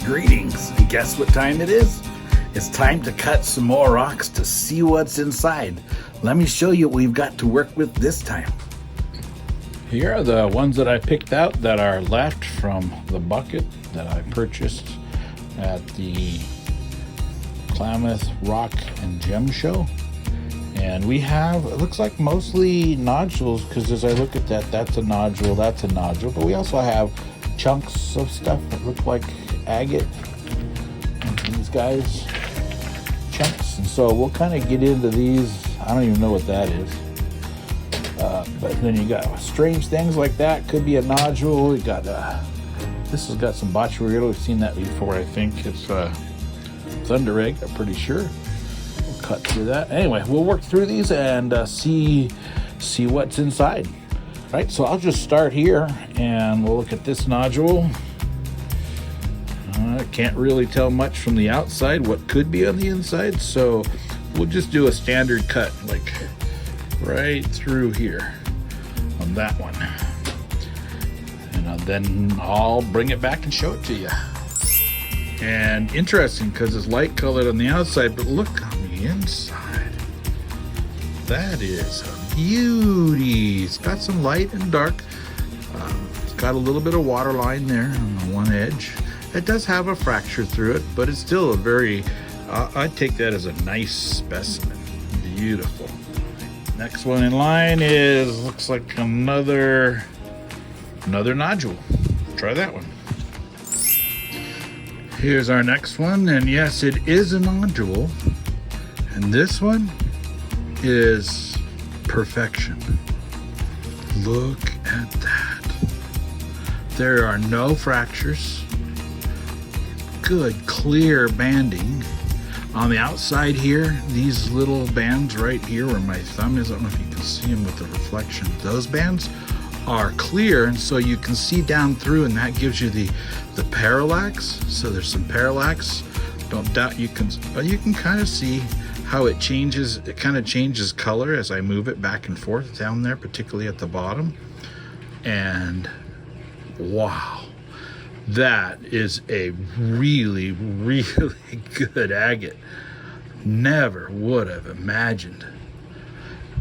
Greetings, and guess what time it is? It's time to cut some more rocks to see what's inside. Let me show you what we've got to work with this time. Here are the ones that I picked out that are left from the bucket that I purchased at the Klamath Rock and Gem Show. And we have, it looks like mostly nodules, because as I look at that, that's a nodule, but we also have chunks of stuff that look like agate, and these guys, chunks. And so we'll kind of get into these. I don't even know what that is. But then you got strange things like that. Could be a nodule. You got, this has got some botuarilla. We've seen that before, I think. It's thunder egg, I'm pretty sure. We'll cut through that. Anyway, we'll work through these and see what's inside. All right, so I'll just start here and we'll look at this nodule. I can't really tell much from the outside what could be on the inside, so we'll just do a standard cut, like right through here on that one. And then I'll bring it back and show it to you. And interesting, because it's light colored on the outside, but look on the inside. That is a beauty. It's got some light and dark. It's got a little bit of water line there on the one edge. It does have a fracture through it, but it's still a very, I'd take that as a nice specimen. Beautiful. Next one in line looks like another nodule. Try that one. Here's our next one, and yes, it is a nodule. And this one is perfection. Look at that. There are no fractures. Good clear banding on the outside here. These little bands right here where my thumb is, I don't know if you can see them with the reflection. Those bands are clear, and so you can see down through, and that gives you the parallax. So there's some parallax. Don't doubt you can, but you can kind of see how it changes. It kind of changes color as I move it back and forth down there, particularly at the bottom. And wow. That is a really, really good agate. Never would have imagined.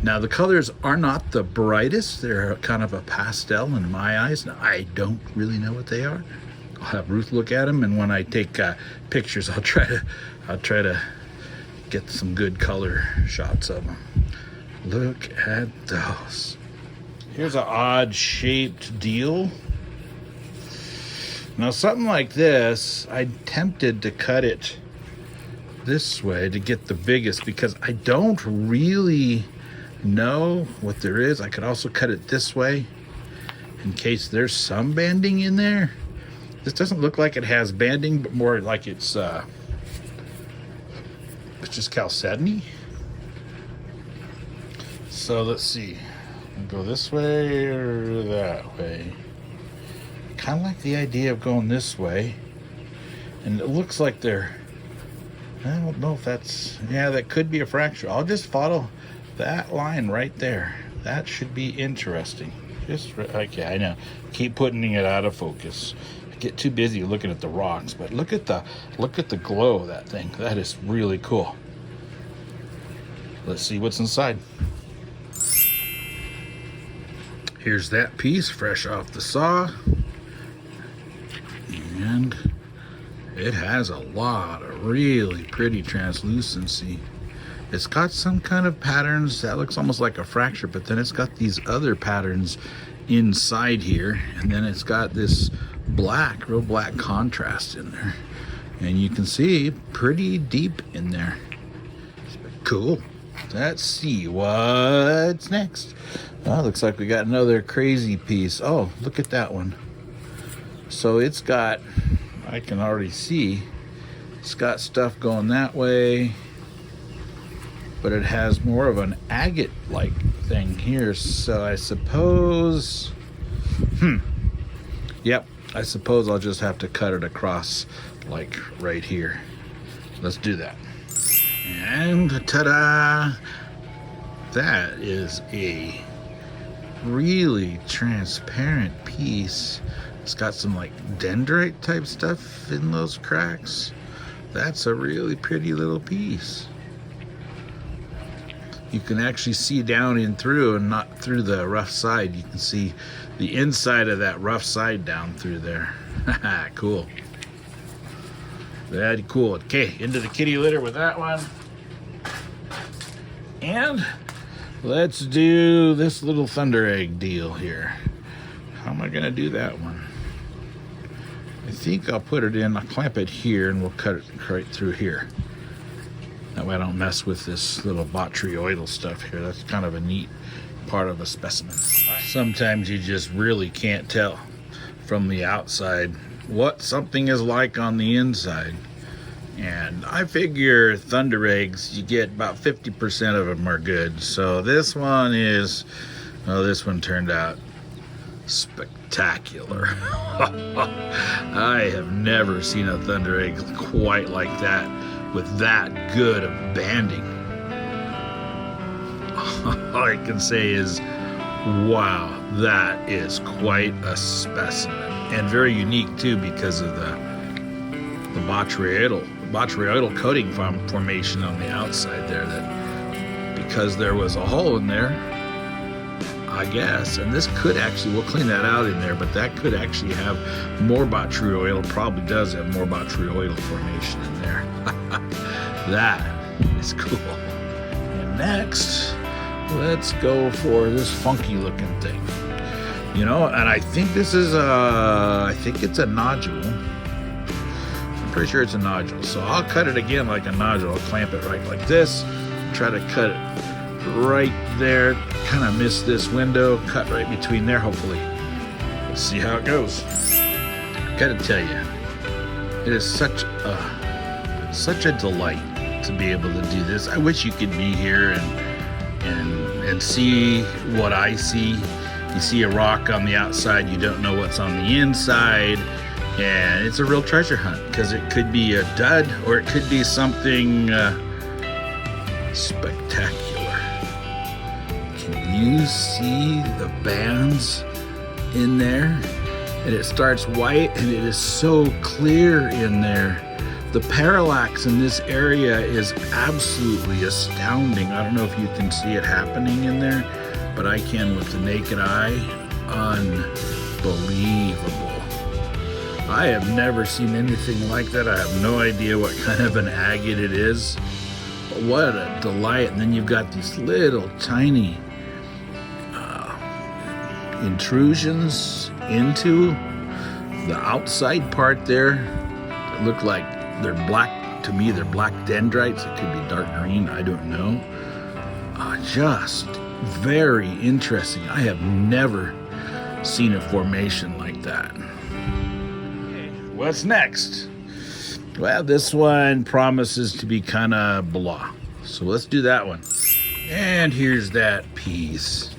Now the colors are not the brightest. They're kind of a pastel in my eyes. Now I don't really know what they are. I'll have Ruth look at them, and when I take pictures, I'll try to get some good color shots of them. Look at those. Here's an odd shaped deal. Now something like this, I'm tempted to cut it this way to get the biggest, because I don't really know what there is. I could also cut it this way in case there's some banding in there. This doesn't look like it has banding, but more like it's just chalcedony. So let's see, go this way or that way. Kind of like the idea of going this way, and it looks like I don't know if that's, yeah, that could be a fracture. I'll just follow that line right there. That should be interesting. Okay, I know, keep putting it out of focus. I get too busy looking at the rocks, but look at the glow of that thing. That is really cool. Let's see what's inside. Here's that piece fresh off the saw. And it has a lot of really pretty translucency. It's got some kind of patterns that looks almost like a fracture, but then it's got these other patterns inside here, and then it's got this black, real black contrast in there, and you can see pretty deep in there. Cool. Let's see what's next. Oh, looks like we got another crazy piece. Oh, look at that one. So it's got, I can already see, it's got stuff going that way, but it has more of an agate-like thing here. So I suppose, yep, I suppose I'll just have to cut it across, like right here. Let's do that. And ta-da! That is a really transparent piece It's got some like dendrite type stuff in those cracks. That's a really pretty little piece. You can actually see down in through and not through the rough side. You can see the inside of that rough side down through there. Cool. Very cool. Okay, into the kitty litter with that one. And let's do this little thunder egg deal here. How am I gonna do that one? I think I'll put it in, I'll clamp it here and we'll cut it right through here. That way I don't mess with this little botryoidal stuff here. That's kind of a neat part of a specimen. Sometimes you just really can't tell from the outside what something is like on the inside. And I figure thunder eggs, you get about 50% of them are good. So this one is, well, this one turned out spectacular. I have never seen a thunder egg quite like that, with that good of banding. All I can say is, wow, that is quite a specimen. And very unique too, because of the botryoidal coating formation on the outside there, that because there was a hole in there, I guess, and this could actually, we'll clean that out in there, but that could actually have more botryoidal, probably does have more botryoidal formation in there. That is cool. And next, let's go for this funky looking thing. You know, and I think this is I think it's a nodule. I'm pretty sure it's a nodule. So I'll cut it again like a nodule. I'll clamp it right like this. Try to cut it right there. Kind of miss this window. Cut right between there, hopefully. Let's see how it goes. Gotta tell you, it is such a delight to be able to do this. I wish you could be here and see what I see. You see a rock on the outside, you don't know what's on the inside, and it's a real treasure hunt, because it could be a dud or it could be something spectacular. Can you see the bands in there? And it starts white and it is so clear in there. The parallax in this area is absolutely astounding. I don't know if you can see it happening in there, but I can with the naked eye. Unbelievable. I have never seen anything like that. I have no idea what kind of an agate it is. But what a delight. And then you've got these little tiny intrusions into the outside part there that look like they're black. To me, they're black dendrites. It could be dark green, I don't know. Just very interesting. I have never seen a formation like that. Okay, what's next? Well, this one promises to be kind of blah. So let's do that one. And here's that piece.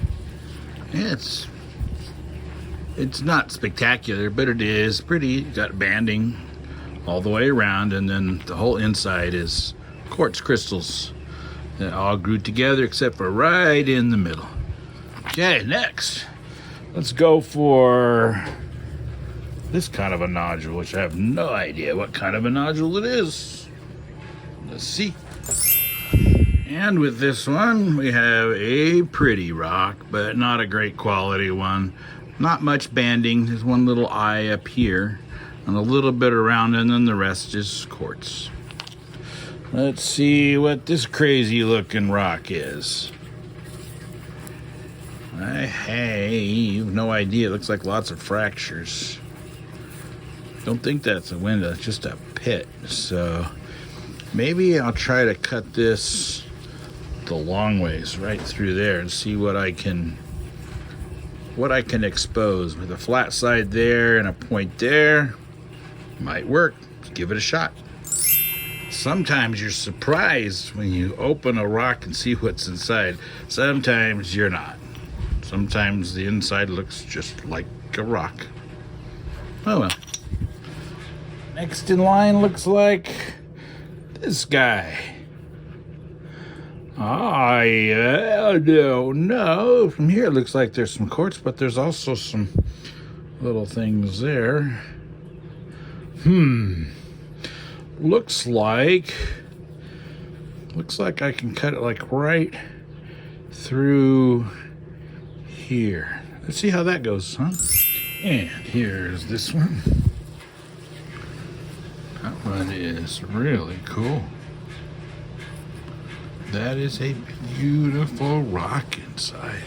It's not spectacular, but it is pretty. Got banding all the way around, and then the whole inside is quartz crystals that all grew together except for right in the middle. Okay, next, let's go for this kind of a nodule, which I have no idea what kind of a nodule it is. Let's see. And with this one, we have a pretty rock, but not a great quality one. Not much banding. There's one little eye up here and a little bit around, and then the rest is quartz. Let's see what this crazy looking rock is. I have no idea. It looks like lots of fractures. Don't think that's a window, it's just a pit. So maybe I'll try to cut this the long ways right through there and see what I can expose. With a flat side there and a point there, might work. Let's give it a shot. Sometimes you're surprised when you open a rock and see what's inside. Sometimes you're not. Sometimes the inside looks just like a rock. Oh well. Next in line looks like this guy. I don't know. From here it looks like there's some quartz, but there's also some little things there. Looks like I can cut it like right through here. Let's see how that goes, huh? And here's this one. That one is really cool. That is a beautiful rock inside.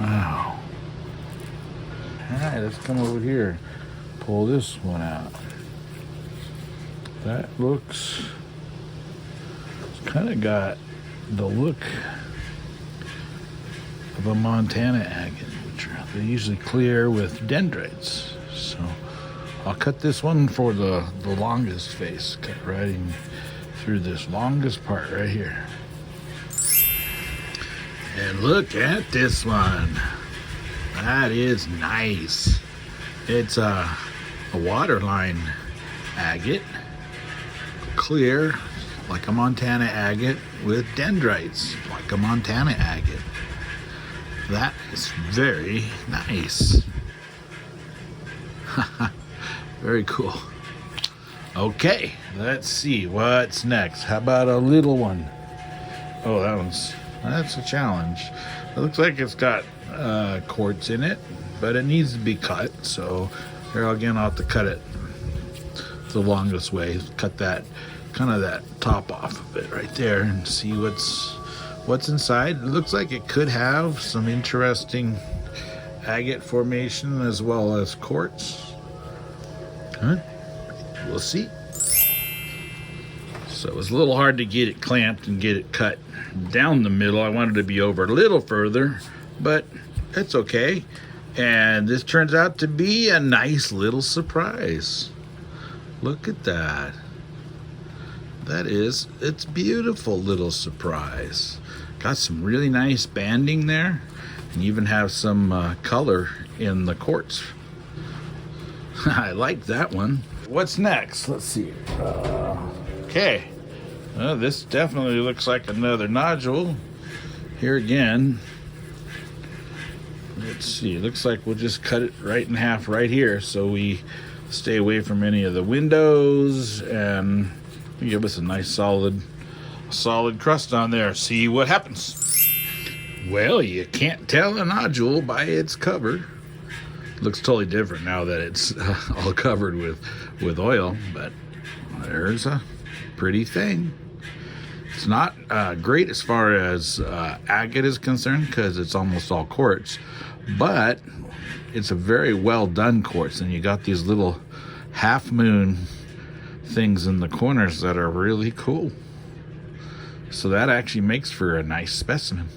Wow. All right, let's come over here. Pull this one out. That looks, it's kind of got the look of a Montana agate, which are usually clear with dendrites. So I'll cut this one for the longest face. Cut right in through this longest part right here. And look at this one. That is nice. It's a waterline agate, clear like a Montana agate with dendrites like a Montana agate. That is very nice. Very cool. Okay, let's see what's next. How about a little one? Oh, that's a challenge. It looks like it's got quartz in it, but it needs to be cut. So here again, I'll have to cut it the longest way. Cut that kind of that top off of it right there, and see what's inside. It looks like it could have some interesting agate formation as well as quartz. Huh? We'll see. So it was a little hard to get it clamped and get it cut down the middle. I wanted to be over a little further, but it's okay. And this turns out to be a nice little surprise. Look at that. It's beautiful little surprise. Got some really nice banding there, and even have some color in the quartz. I like that one. What's next? Let's see. Okay. Well, this definitely looks like another nodule. Here again. Let's see. It looks like we'll just cut it right in half right here, so we stay away from any of the windows and give us a nice solid crust on there. See what happens. Well, you can't tell a nodule by its cover. Looks totally different now that it's all covered with oil, but there's a pretty thing. It's not great as far as agate is concerned because it's almost all quartz, but it's a very well done quartz, and you got these little half moon things in the corners that are really cool. So that actually makes for a nice specimen.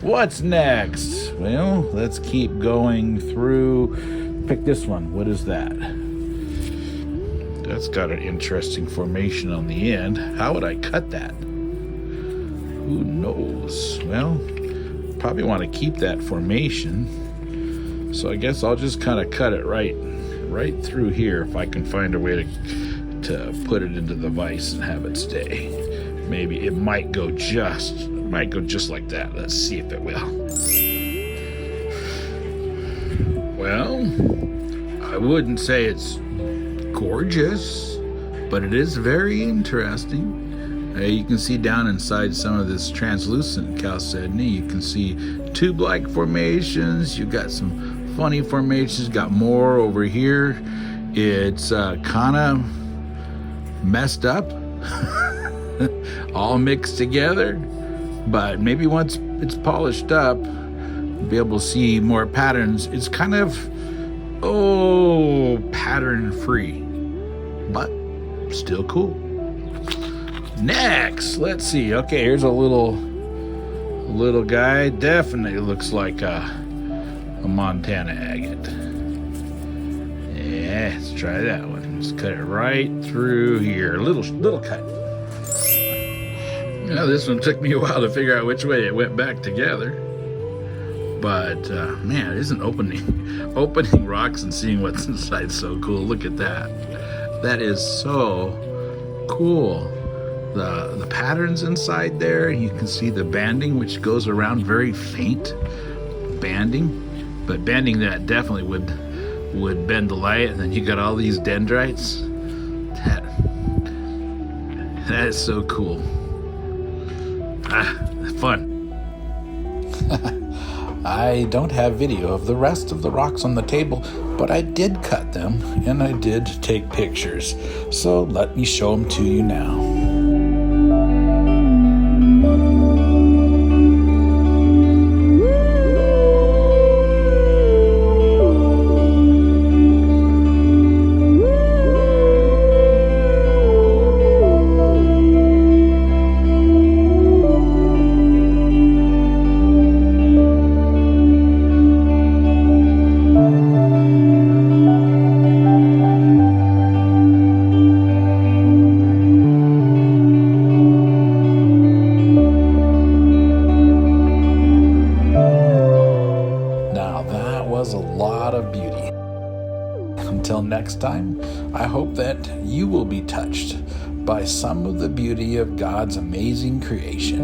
What's next? Well, let's keep going through. Pick this one. What is that? That's got an interesting formation on the end. How would I cut that? Who knows? Well, probably want to keep that formation. So I guess I'll just kind of cut it right through here if I can find a way to put it into the vise and have it stay. Maybe it might go just like that. Let's see if it will. Well, I wouldn't say it's gorgeous, but it is very interesting. You can see down inside some of this translucent chalcedony, you can see tube-like formations. You've got some funny formations, got more over here. It's kind of messed up, all mixed together. But maybe once it's polished up, you'll be able to see more patterns. It's kind of, pattern free, but still cool. Next, let's see. Okay, here's a little guy. Definitely looks like a Montana agate. Yeah, let's try that one. Let's cut it right through here. Little cut. Now, this one took me a while to figure out which way it went back together. But, man, isn't opening rocks and seeing what's inside so cool. Look at that. That is so cool. The patterns inside there, you can see the banding, which goes around very faint. banding, but banding that definitely would bend the light. And then you got all these dendrites. That is so cool. Fun. I don't have video of the rest of the rocks on the table, but I did cut them and I did take pictures. So let me show them to you now. A lot of beauty. Until next time, I hope that you will be touched by some of the beauty of God's amazing creation.